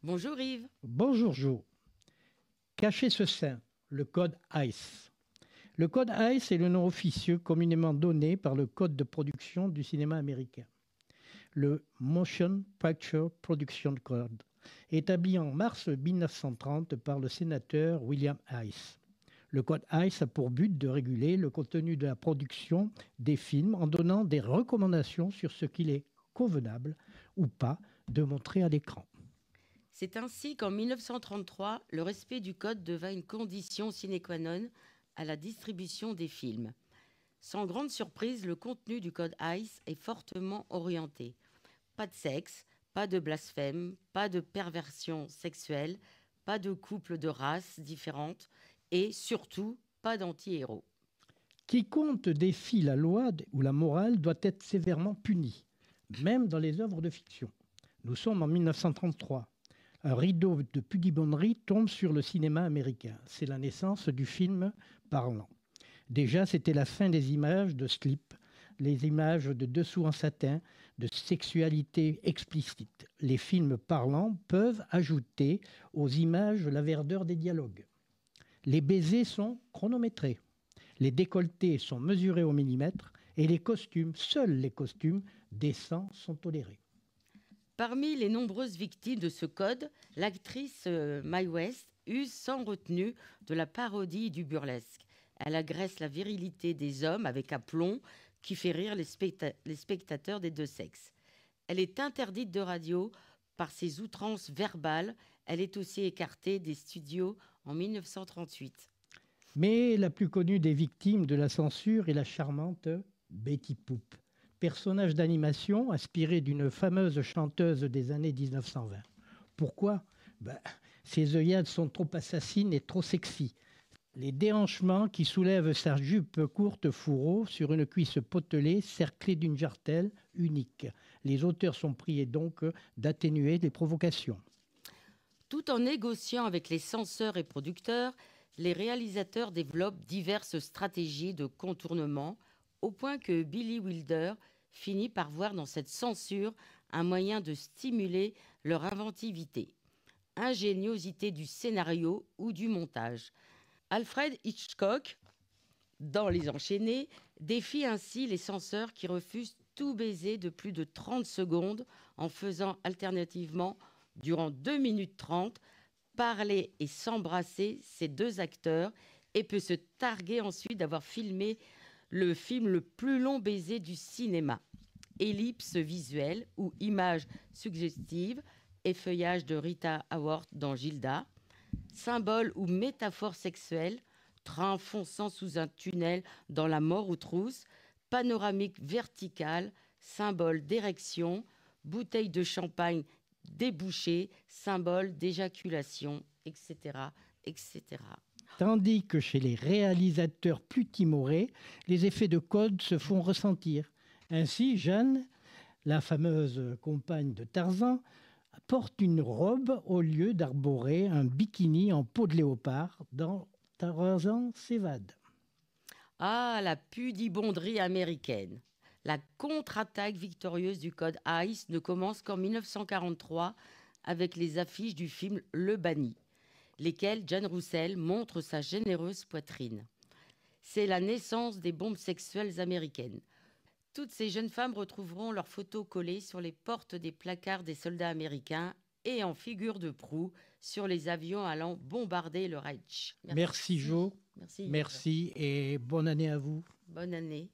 Bonjour Yves. Bonjour Jo. Cachez ce sein, le code ICE. Le code ICE est le nom officieux communément donné par le Code de production du cinéma américain, le Motion Picture Production Code, établi en mars 1930 par le sénateur William ICE. Le code ICE a pour but de réguler le contenu de la production des films en donnant des recommandations sur ce qu'il est convenable ou pas de montrer à l'écran. C'est ainsi qu'en 1933, le respect du code devint une condition sine qua non à la distribution des films. Sans grande surprise, le contenu du code ICE est fortement orienté. Pas de sexe, pas de blasphème, pas de perversion sexuelle, pas de couple de races différentes et surtout pas d'anti-héros. Quiconque défie la loi ou la morale doit être sévèrement puni, même dans les œuvres de fiction. Nous sommes en 1933. Un rideau de pudibonderie tombe sur le cinéma américain. C'est la naissance du film parlant. Déjà, c'était la fin des images de slip, les images de dessous en satin, de sexualité explicite. Les films parlants peuvent ajouter aux images la verdeur des dialogues. Les baisers sont chronométrés. Les décolletés sont mesurés au millimètre et les costumes, seuls les costumes décents sont tolérés. Parmi les nombreuses victimes de ce code, l'actrice Mae West use sans retenue de la parodie du burlesque. Elle agresse la virilité des hommes avec aplomb qui fait rire les spectateurs des deux sexes. Elle est interdite de radio par ses outrances verbales. Elle est aussi écartée des studios en 1938. Mais la plus connue des victimes de la censure est la charmante Betty Boop, personnage d'animation inspiré d'une fameuse chanteuse des années 1920. Pourquoi? Ses œillades sont trop assassines et trop sexy. Les déhanchements qui soulèvent sa jupe courte fourreau sur une cuisse potelée cerclée d'une jartelle unique. Les auteurs sont priés donc d'atténuer les provocations. Tout en négociant avec les censeurs et producteurs, les réalisateurs développent diverses stratégies de contournement, au point que Billy Wilder finit par voir dans cette censure un moyen de stimuler leur inventivité, ingéniosité du scénario ou du montage. Alfred Hitchcock, dans Les Enchaînés, défie ainsi les censeurs qui refusent tout baiser de plus de 30 secondes en faisant alternativement, durant 2 minutes 30, parler et s'embrasser ces deux acteurs et peut se targuer ensuite d'avoir filmé le film le plus long baiser du cinéma. Ellipse visuelle ou image suggestive, effeuillage de Rita Hayworth dans Gilda, symbole ou métaphore sexuelle, train fonçant sous un tunnel dans La mort aux trousses, panoramique verticale, symbole d'érection, bouteille de champagne débouchée, symbole d'éjaculation, etc., etc. Tandis que chez les réalisateurs plus timorés, les effets de code se font ressentir. Ainsi, Jeanne, la fameuse compagne de Tarzan, porte une robe au lieu d'arborer un bikini en peau de léopard dans Tarzan s'évade. Ah, la pudibonderie américaine. La contre-attaque victorieuse du code ICE ne commence qu'en 1943 avec les affiches du film Le Banni, lesquelles Jane Russell montre sa généreuse poitrine. C'est la naissance des bombes sexuelles américaines. Toutes ces jeunes femmes retrouveront leurs photos collées sur les portes des placards des soldats américains et en figure de proue sur les avions allant bombarder le Reich. Merci Jo, Merci Yves. merci et bonne année à vous. Bonne année.